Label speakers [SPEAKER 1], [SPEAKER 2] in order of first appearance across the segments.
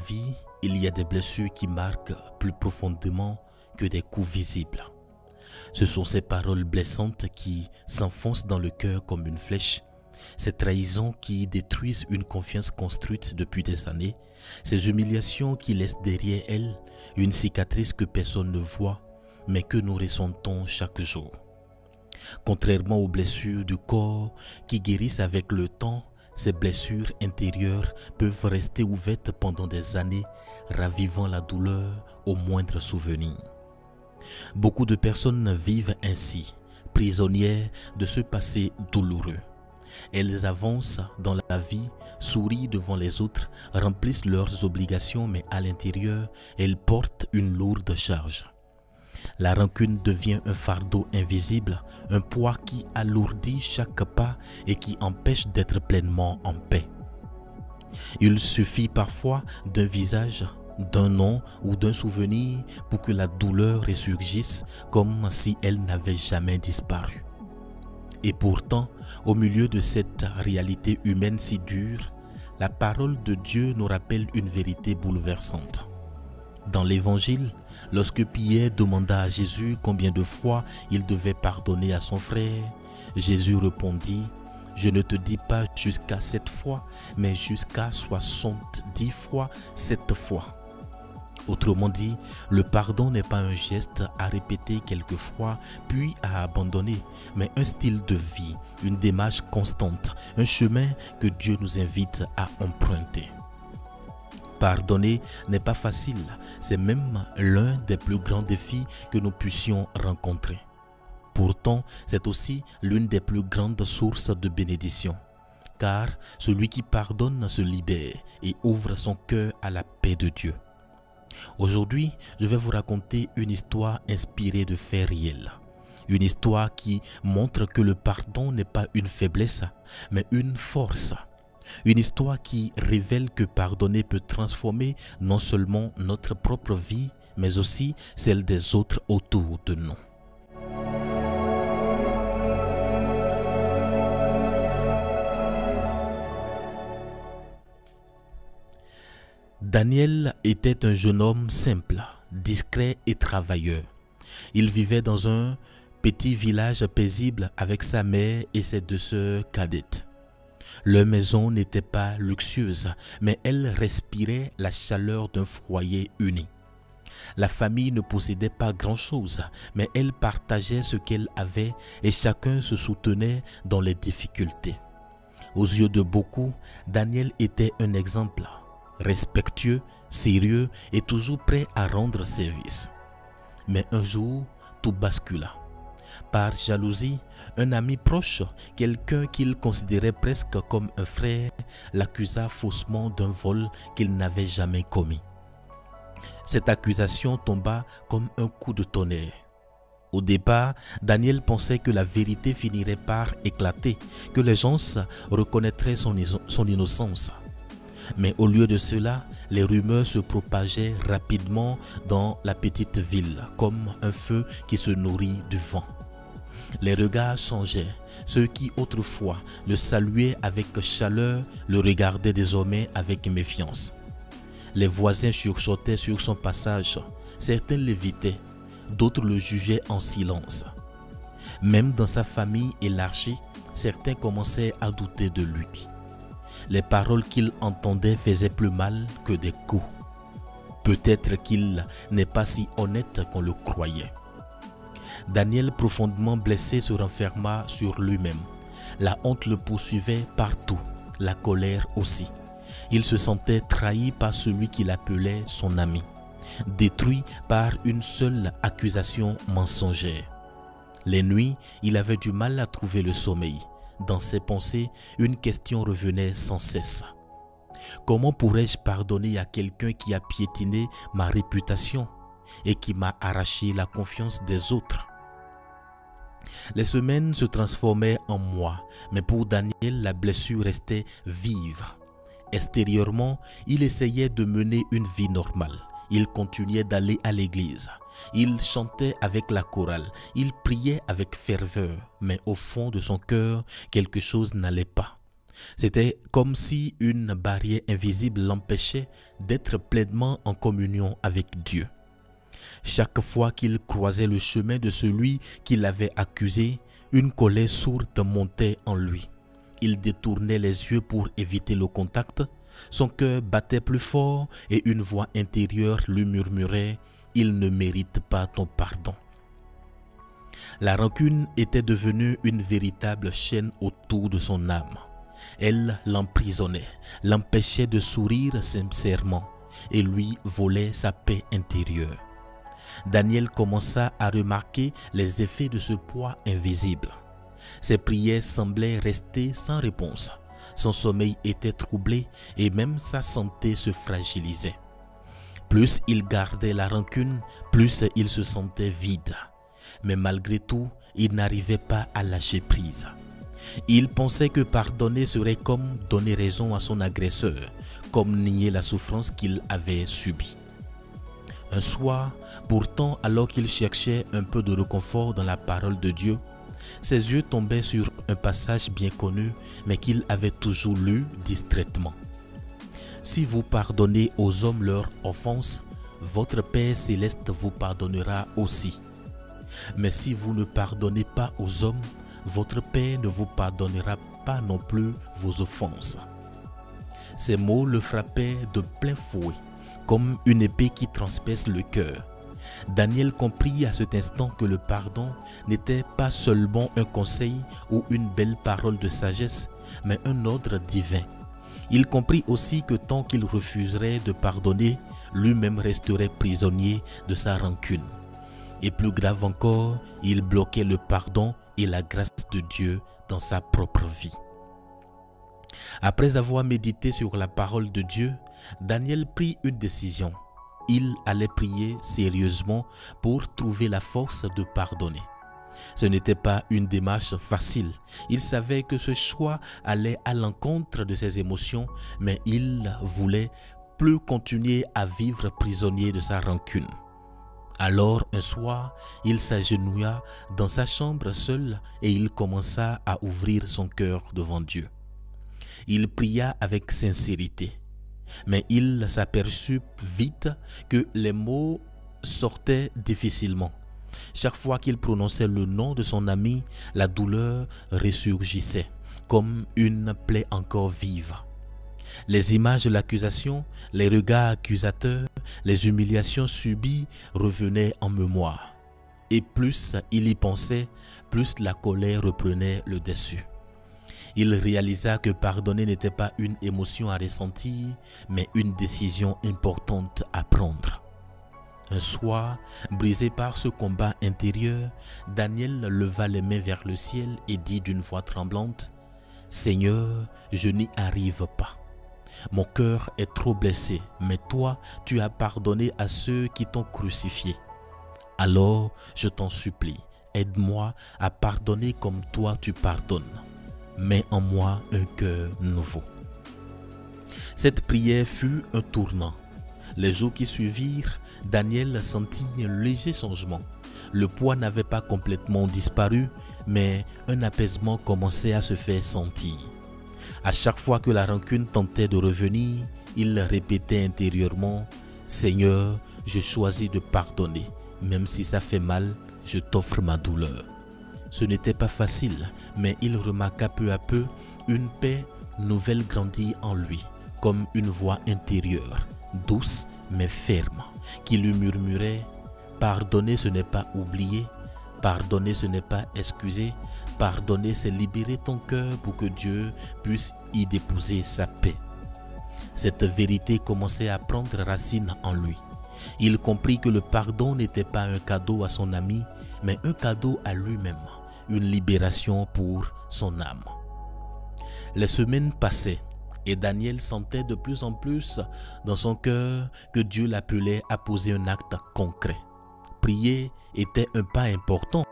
[SPEAKER 1] vie, il y a des blessures qui marquent plus profondément que des coups visibles. Ce sont ces paroles blessantes qui s'enfoncent dans le cœur comme une flèche, ces trahisons qui détruisent une confiance construite depuis des années, ces humiliations qui laissent derrière elles une cicatrice que personne ne voit, mais que nous ressentons chaque jour. Contrairement aux blessures du corps qui guérissent avec le temps, ces blessures intérieures peuvent rester ouvertes pendant des années, ravivant la douleur au moindre souvenir. Beaucoup de personnes vivent ainsi, prisonnières de ce passé douloureux. Elles avancent dans la vie, sourient devant les autres, remplissent leurs obligations, mais à l'intérieur, elles portent une lourde charge. La rancune devient un fardeau invisible, un poids qui alourdit chaque pas et qui empêche d'être pleinement en paix. Il suffit parfois d'un visage, d'un nom ou d'un souvenir pour que la douleur ressurgisse comme si elle n'avait jamais disparu. Et pourtant, au milieu de cette réalité humaine si dure, la parole de Dieu nous rappelle une vérité bouleversante. Dans l'Évangile, lorsque Pierre demanda à Jésus combien de fois il devait pardonner à son frère, Jésus répondit: « Je ne te dis pas jusqu'à 7 fois, mais jusqu'à 70 fois 7 fois. » Autrement dit, le pardon n'est pas un geste à répéter quelquefois puis à abandonner, mais un style de vie, une démarche constante, un chemin que Dieu nous invite à emprunter. Pardonner n'est pas facile, c'est même l'un des plus grands défis que nous puissions rencontrer. Pourtant, c'est aussi l'une des plus grandes sources de bénédiction, car celui qui pardonne se libère et ouvre son cœur à la paix de Dieu. Aujourd'hui, je vais vous raconter une histoire inspirée de faits réels. Une histoire qui montre que le pardon n'est pas une faiblesse, mais une force. Une histoire qui révèle que pardonner peut transformer non seulement notre propre vie, mais aussi celle des autres autour de nous. Daniel était un jeune homme simple, discret et travailleur. Il vivait dans un petit village paisible avec sa mère et ses 2 sœurs cadettes. Leur maison n'était pas luxueuse, mais elle respirait la chaleur d'un foyer uni. La famille ne possédait pas grand-chose, mais elle partageait ce qu'elle avait et chacun se soutenait dans les difficultés. Aux yeux de beaucoup, Daniel était un exemple, respectueux, sérieux et toujours prêt à rendre service. Mais un jour, tout bascula. Par jalousie, un ami proche, quelqu'un qu'il considérait presque comme un frère, l'accusa faussement d'un vol qu'il n'avait jamais commis. Cette accusation tomba comme un coup de tonnerre. Au départ, Daniel pensait que la vérité finirait par éclater, que les gens reconnaîtraient son innocence. Mais au lieu de cela, les rumeurs se propageaient rapidement dans la petite ville, comme un feu qui se nourrit du vent. Les regards changeaient. Ceux qui autrefois le saluaient avec chaleur le regardaient désormais avec méfiance. Les voisins chuchotaient sur son passage. Certains l'évitaient, d'autres le jugeaient en silence. Même dans sa famille élargie, certains commençaient à douter de lui. Les paroles qu'il entendait faisaient plus mal que des coups. Peut-être qu'il n'est pas si honnête qu'on le croyait. Daniel, profondément blessé, se renferma sur lui-même. La honte le poursuivait partout, la colère aussi. Il se sentait trahi par celui qu'il appelait son ami, détruit par une seule accusation mensongère. Les nuits, il avait du mal à trouver le sommeil. Dans ses pensées, une question revenait sans cesse. Comment pourrais-je pardonner à quelqu'un qui a piétiné ma réputation et qui m'a arraché la confiance des autres? Les semaines se transformaient en mois, mais pour Daniel, la blessure restait vive. Extérieurement, il essayait de mener une vie normale. Il continuait d'aller à l'église. Il chantait avec la chorale. Il priait avec ferveur. Mais au fond de son cœur, quelque chose n'allait pas. C'était comme si une barrière invisible l'empêchait d'être pleinement en communion avec Dieu. Chaque fois qu'il croisait le chemin de celui qui l'avait accusé, une colère sourde montait en lui. Il détournait les yeux pour éviter le contact. Son cœur battait plus fort et une voix intérieure lui murmurait « Il ne mérite pas ton pardon ». La rancune était devenue une véritable chaîne autour de son âme. Elle l'emprisonnait, l'empêchait de sourire sincèrement et lui volait sa paix intérieure. Daniel commença à remarquer les effets de ce poids invisible. Ses prières semblaient rester sans réponse. Son sommeil était troublé et même sa santé se fragilisait. Plus il gardait la rancune, plus il se sentait vide. Mais malgré tout, il n'arrivait pas à lâcher prise. Il pensait que pardonner serait comme donner raison à son agresseur, comme nier la souffrance qu'il avait subie. Un soir, pourtant, alors qu'il cherchait un peu de réconfort dans la parole de Dieu, ses yeux tombaient sur un passage bien connu, mais qu'il avait toujours lu distraitement. « Si vous pardonnez aux hommes leurs offenses, votre Père céleste vous pardonnera aussi. Mais si vous ne pardonnez pas aux hommes, votre Père ne vous pardonnera pas non plus vos offenses. » Ces mots le frappaient de plein fouet, comme une épée qui transperce le cœur. Daniel comprit à cet instant que le pardon n'était pas seulement un conseil ou une belle parole de sagesse, mais un ordre divin. Il comprit aussi que tant qu'il refuserait de pardonner, lui-même resterait prisonnier de sa rancune. Et plus grave encore, il bloquait le pardon et la grâce de Dieu dans sa propre vie. Après avoir médité sur la parole de Dieu, Daniel prit une décision. Il allait prier sérieusement pour trouver la force de pardonner. Ce n'était pas une démarche facile. Il savait que ce choix allait à l'encontre de ses émotions, mais il voulait plus continuer à vivre prisonnier de sa rancune. Alors un soir, il s'agenouilla dans sa chambre seul et il commença à ouvrir son cœur devant Dieu. Il pria avec sincérité, mais il s'aperçut vite que les mots sortaient difficilement. Chaque fois qu'il prononçait le nom de son ami, la douleur ressurgissait, comme une plaie encore vive. Les images de l'accusation, les regards accusateurs, les humiliations subies revenaient en mémoire. Et plus il y pensait, plus la colère reprenait le dessus. Il réalisa que pardonner n'était pas une émotion à ressentir, mais une décision importante à prendre. Un soir, brisé par ce combat intérieur, Daniel leva les mains vers le ciel et dit d'une voix tremblante, « Seigneur, je n'y arrive pas. Mon cœur est trop blessé, mais toi, tu as pardonné à ceux qui t'ont crucifié. Alors, je t'en supplie, aide-moi à pardonner comme toi tu pardonnes. Mets en moi un cœur nouveau. » Cette prière fut un tournant. Les jours qui suivirent, Daniel sentit un léger changement. Le poids n'avait pas complètement disparu, mais un apaisement commençait à se faire sentir. À chaque fois que la rancune tentait de revenir, il répétait intérieurement « Seigneur, je choisis de pardonner. Même si ça fait mal, je t'offre ma douleur. » Ce n'était pas facile, mais il remarqua peu à peu une paix nouvelle grandir en lui, comme une voix intérieure, douce mais ferme, qui lui murmurait « Pardonner, ce n'est pas oublier. Pardonner, ce n'est pas excuser. Pardonner, c'est libérer ton cœur pour que Dieu puisse y déposer sa paix. » Cette vérité commençait à prendre racine en lui. Il comprit que le pardon n'était pas un cadeau à son ami, mais un cadeau à lui-même, une libération pour son âme. Les semaines passaient et Daniel sentait de plus en plus dans son cœur que Dieu l'appelait à poser un acte concret. Prier était un pas important,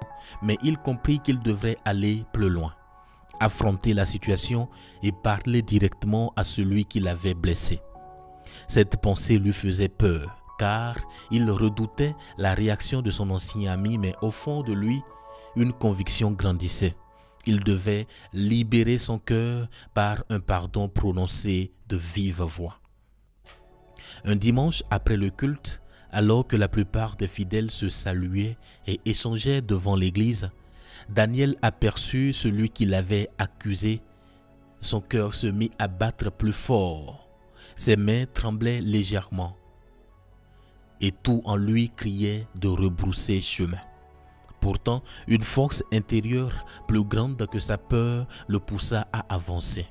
[SPEAKER 1] mais il comprit qu'il devrait aller plus loin, affronter la situation et parler directement à celui qui l'avait blessé. Cette pensée lui faisait peur, car il redoutait la réaction de son ancien ami, mais au fond de lui, une conviction grandissait. Il devait libérer son cœur par un pardon prononcé de vive voix. Un dimanche après le culte, alors que la plupart des fidèles se saluaient et échangeaient devant l'église, Daniel aperçut celui qui l'avait accusé. Son cœur se mit à battre plus fort. Ses mains tremblaient légèrement. Et tout en lui criait de rebrousser chemin. Pourtant, une force intérieure plus grande que sa peur le poussa à avancer.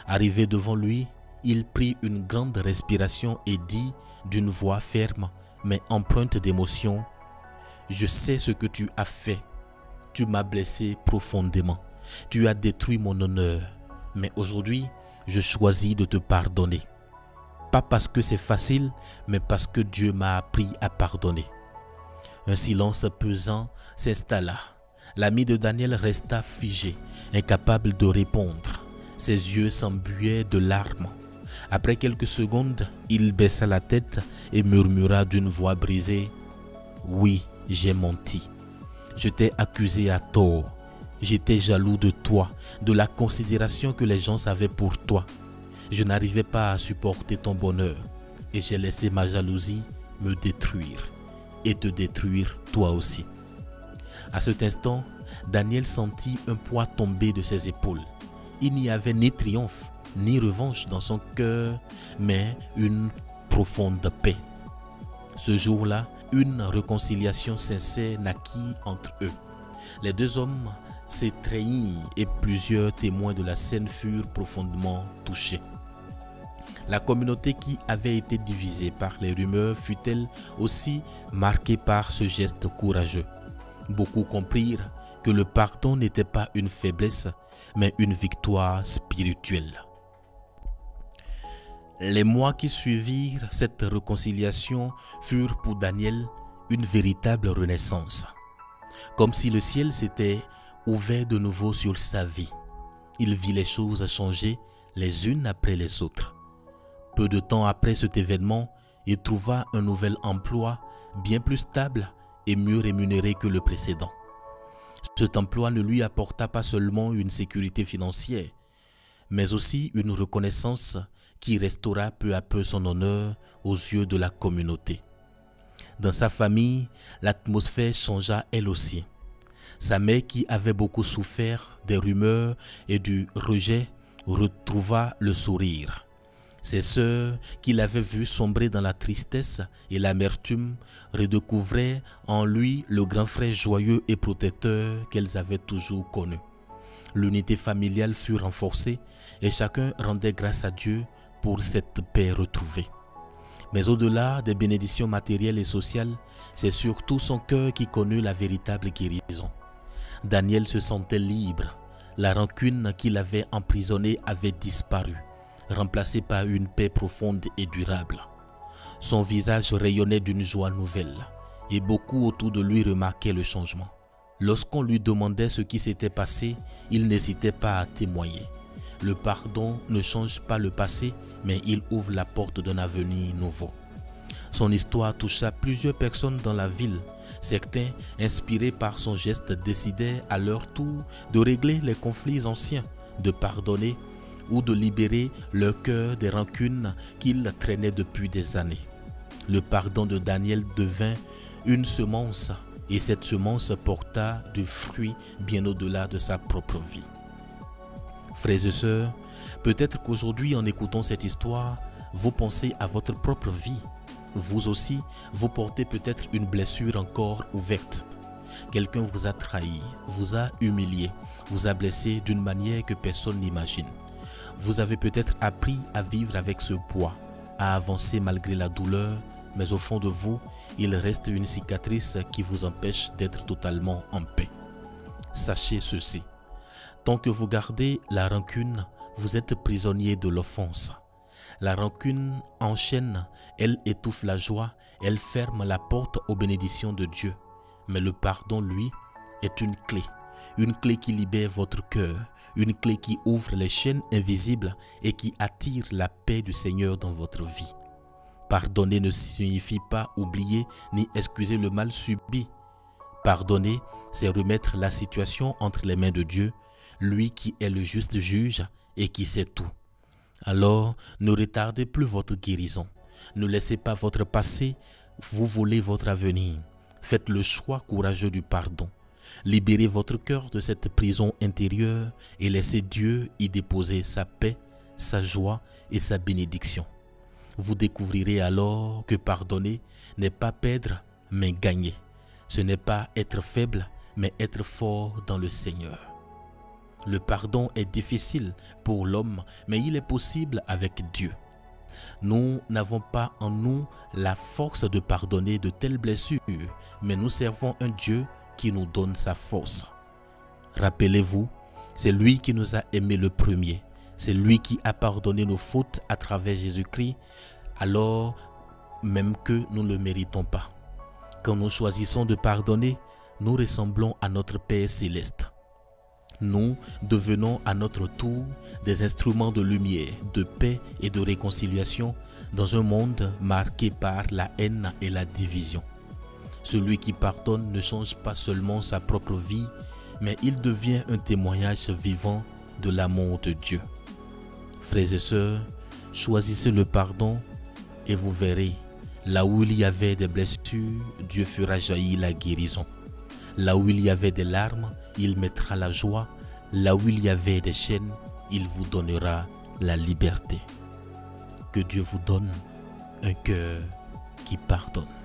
[SPEAKER 1] Arrivé devant lui, il prit une grande respiration et dit d'une voix ferme, mais empreinte d'émotion, « Je sais ce que tu as fait. Tu m'as blessé profondément. Tu as détruit mon honneur. Mais aujourd'hui, je choisis de te pardonner. Pas parce que c'est facile, mais parce que Dieu m'a appris à pardonner. » Un silence pesant s'installa. L'ami de Daniel resta figé, incapable de répondre. Ses yeux s'embuaient de larmes. Après quelques secondes, il baissa la tête et murmura d'une voix brisée, « Oui, j'ai menti. Je t'ai accusé à tort. J'étais jaloux de toi, de la considération que les gens avaient pour toi. Je n'arrivais pas à supporter ton bonheur et j'ai laissé ma jalousie me détruire et te détruire toi aussi. » À cet instant, Daniel sentit un poids tomber de ses épaules. Il n'y avait ni triomphe, ni revanche dans son cœur, mais une profonde paix. Ce jour-là, une réconciliation sincère naquit entre eux. Les deux hommes s'étreignirent et plusieurs témoins de la scène furent profondément touchés. La communauté qui avait été divisée par les rumeurs fut elle aussi marquée par ce geste courageux. Beaucoup comprirent que le pardon n'était pas une faiblesse, mais une victoire spirituelle. Les mois qui suivirent cette réconciliation furent pour Daniel une véritable renaissance. Comme si le ciel s'était ouvert de nouveau sur sa vie. Il vit les choses changer les unes après les autres. Peu de temps après cet événement, il trouva un nouvel emploi bien plus stable et mieux rémunéré que le précédent. Cet emploi ne lui apporta pas seulement une sécurité financière, mais aussi une reconnaissance qui restaura peu à peu son honneur aux yeux de la communauté. Dans sa famille, l'atmosphère changea elle aussi. Sa mère, qui avait beaucoup souffert des rumeurs et du rejet, retrouva le sourire. Ses sœurs, qui l'avaient vu sombrer dans la tristesse et l'amertume, redécouvraient en lui le grand frère joyeux et protecteur qu'elles avaient toujours connu. L'unité familiale fut renforcée et chacun rendait grâce à Dieu pour cette paix retrouvée. Mais au-delà des bénédictions matérielles et sociales, c'est surtout son cœur qui connut la véritable guérison. Daniel se sentait libre. La rancune qui l'avait emprisonné avait disparu, remplacée par une paix profonde et durable. Son visage rayonnait d'une joie nouvelle et beaucoup autour de lui remarquaient le changement. Lorsqu'on lui demandait ce qui s'était passé, il n'hésitait pas à témoigner. Le pardon ne change pas le passé, mais il ouvre la porte d'un avenir nouveau. Son histoire toucha plusieurs personnes dans la ville. Certains, inspirés par son geste, décidaient à leur tour de régler les conflits anciens, de pardonner ou de libérer leur cœur des rancunes qu'ils traînaient depuis des années. Le pardon de Daniel devint une semence et cette semence porta du fruit bien au-delà de sa propre vie. Frères et sœurs, peut-être qu'aujourd'hui, en écoutant cette histoire, vous pensez à votre propre vie. Vous aussi, vous portez peut-être une blessure encore ouverte. Quelqu'un vous a trahi, vous a humilié, vous a blessé d'une manière que personne n'imagine. Vous avez peut-être appris à vivre avec ce poids, à avancer malgré la douleur, mais au fond de vous, il reste une cicatrice qui vous empêche d'être totalement en paix. Sachez ceci, tant que vous gardez la rancune, vous êtes prisonnier de l'offense. La rancune enchaîne, elle étouffe la joie, elle ferme la porte aux bénédictions de Dieu. Mais le pardon, lui, est une clé qui libère votre cœur, une clé qui ouvre les chaînes invisibles et qui attire la paix du Seigneur dans votre vie. Pardonner ne signifie pas oublier ni excuser le mal subi. Pardonner, c'est remettre la situation entre les mains de Dieu, lui qui est le juste juge et qui sait tout. Alors, ne retardez plus votre guérison. Ne laissez pas votre passé vous voler votre avenir. Faites le choix courageux du pardon. Libérez votre cœur de cette prison intérieure et laissez Dieu y déposer sa paix, sa joie et sa bénédiction. Vous découvrirez alors que pardonner n'est pas perdre, mais gagner. Ce n'est pas être faible, mais être fort dans le Seigneur. Le pardon est difficile pour l'homme, mais il est possible avec Dieu. Nous n'avons pas en nous la force de pardonner de telles blessures, mais nous servons un Dieu qui nous donne sa force. Rappelez-vous, c'est lui qui nous a aimés le premier. C'est lui qui a pardonné nos fautes à travers Jésus-Christ, alors même que nous ne le méritons pas. Quand nous choisissons de pardonner, nous ressemblons à notre Père céleste. Nous devenons à notre tour des instruments de lumière, de paix et de réconciliation dans un monde marqué par la haine et la division. Celui qui pardonne ne change pas seulement sa propre vie, mais il devient un témoignage vivant de l'amour de Dieu. Frères et sœurs, choisissez le pardon et vous verrez, là où il y avait des blessures, Dieu fera jaillir la guérison. Là où il y avait des larmes, il mettra la joie. Là où il y avait des chaînes, il vous donnera la liberté. Que Dieu vous donne un cœur qui pardonne.